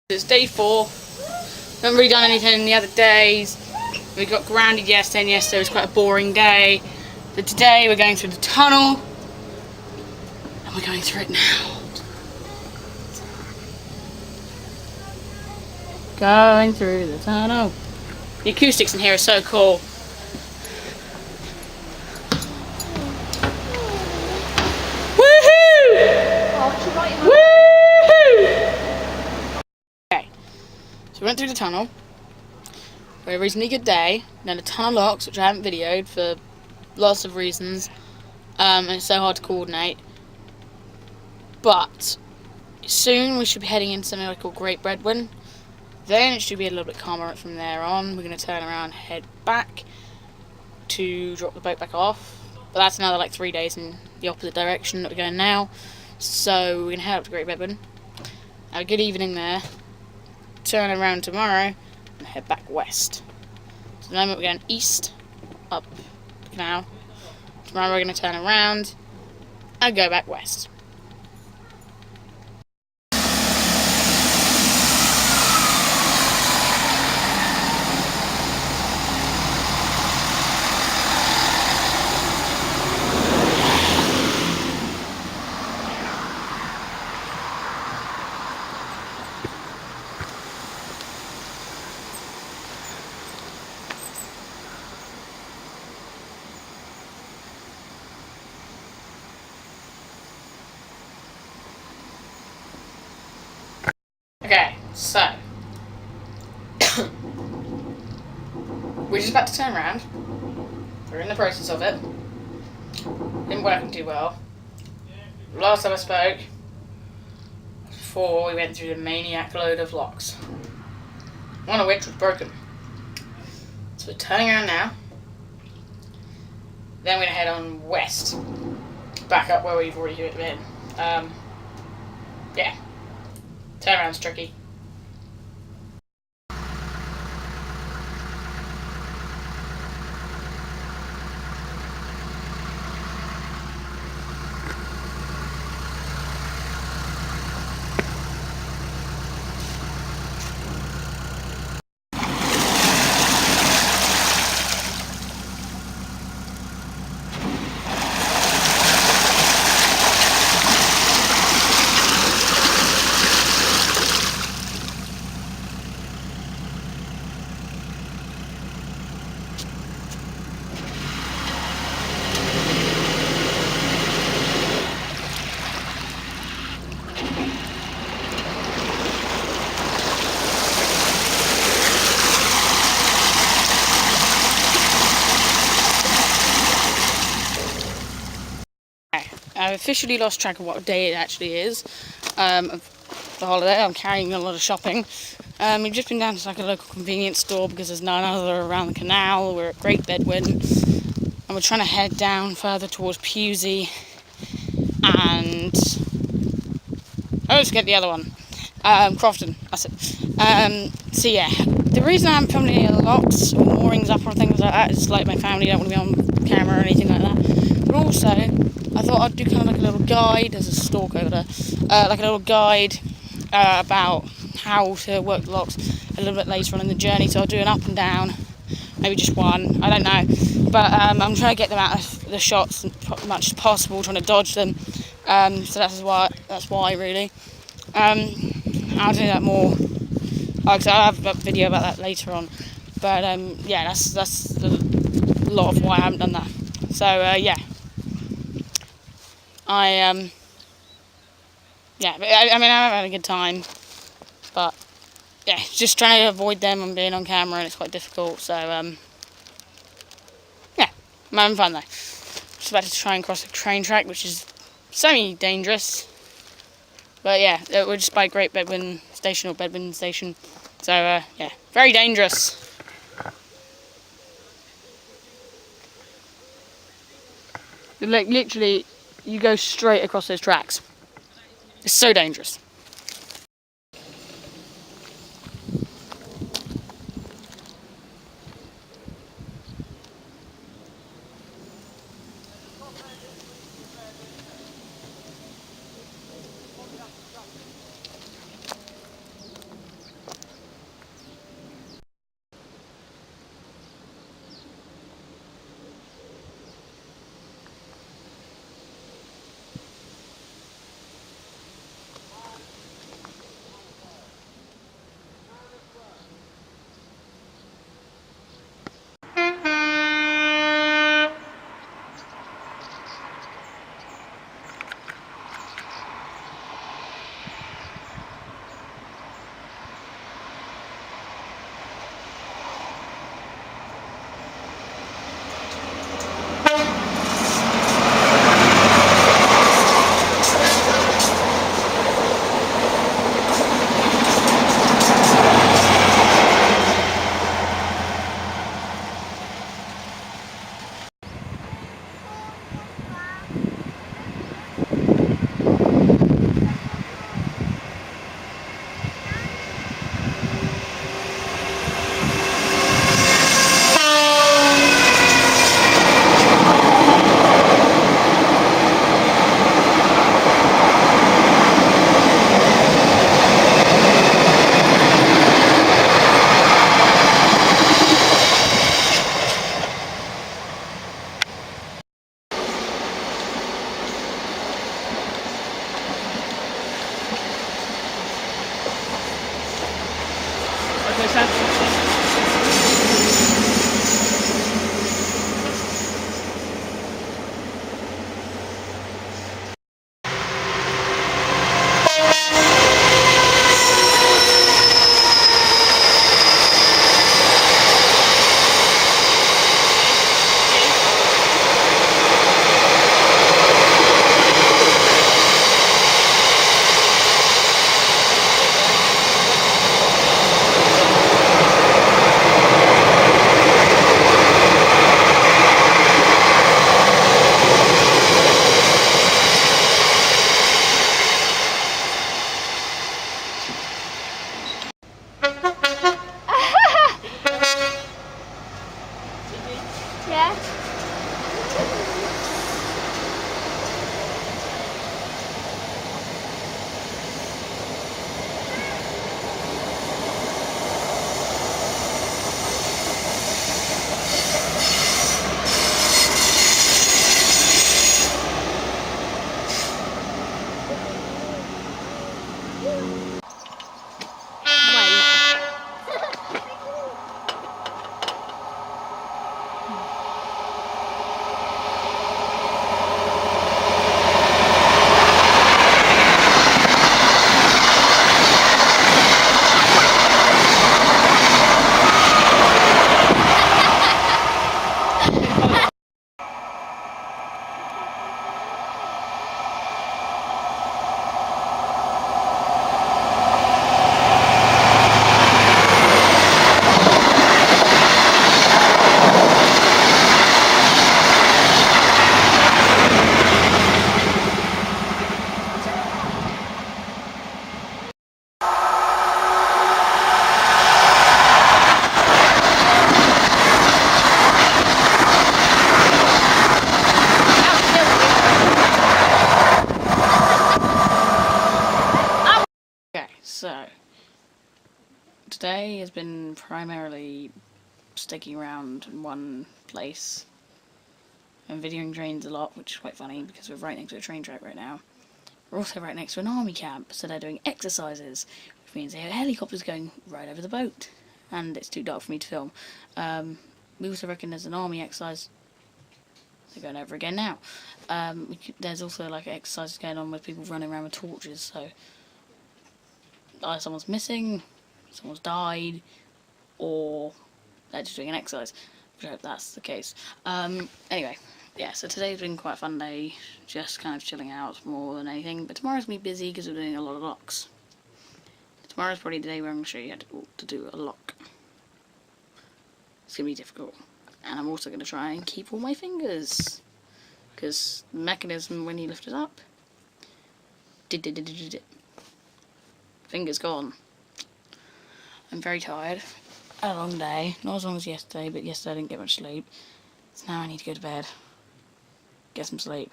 It's day 4. Haven't really done anything in the other days. We got grounded yesterday, and yesterday was quite a boring day. But today we're going through the tunnel, and we're going through it now. Going through the tunnel. The acoustics in here are so cool. So we went through the tunnel. We had a reasonably good day. We had a ton of locks, which I haven't videoed for lots of reasons. And it's so hard to coordinate. But soon we should be heading into something I call Great Bedouin. Then it should be a little bit calmer from there on. We're going to turn around, head back to drop the boat back off. But that's another like 3 days in the opposite direction that we're going now. So we're going to head up to Great Bedouin. Have a good evening there. Turn around tomorrow and head back west. So at the moment we're going east, up the canal. Tomorrow we're going to turn around and go back west. Okay, so we're just about to turn around. We're in the process of it. Didn't work too well. Last time I spoke, before we went through the maniac load of locks, one of which was broken. So we're turning around now. Then we're gonna head on west, back up where we've already been. Yeah. Turnaround's tricky. I've officially lost track of what day it actually is of the holiday. I'm carrying a lot of shopping. We've just been down to like a local convenience store because there's none other around the canal. We're at Great Bedouin and we're trying to head down further towards Pewsey and I always forget the other one. Crofton, that's it. So yeah, the reason I haven't filmed any of the locks or moorings up or things like that is like my family don't want to be on camera or anything like that. But also, I thought I'd do kind of like a little guide, there's a stalk over there, like a little guide about how to work the locks a little bit later on in the journey. So I'll do an up and down, maybe just one, I don't know. But I'm trying to get them out of the shots as much as possible, trying to dodge them. So that's why really. I'll do that more. I'll have a video about that later on. But yeah, that's a lot of why I haven't done that. So yeah. Yeah, I mean, I'm having a good time, but yeah, just trying to avoid them and being on camera, and it's quite difficult. So yeah, I'm having fun though. Just about to try and cross a train track, which is semi-dangerous, but yeah, we're just by Great Bedouin Station or Bedouin Station. So yeah, very dangerous. Like literally, you go straight across those tracks. It's so dangerous. Yeah. Okay, so today has been primarily sticking around in one place and videoing trains a lot, which is quite funny because we're right next to a train track right now. We're also right next to an army camp, so they're doing exercises, which means they have helicopters going right over the boat, and it's too dark for me to film. We also reckon there's an army exercise. They're going over again now. There's also like exercises going on with people running around with torches, so either someone's missing, someone's died, or they're just doing an exercise. I hope that's the case. Anyway, yeah, so today's been quite a fun day, just kind of chilling out more than anything, but tomorrow's going to be busy because we're doing a lot of locks. Tomorrow's probably the day where I'm going to show you how to do a lock. It's going to be difficult. And I'm also going to try and keep all my fingers, because the mechanism, when you lift it up, fingers gone. I'm very tired. Had a long day, not as long as yesterday, but yesterday I didn't get much sleep. So now I need to go to bed, get some sleep.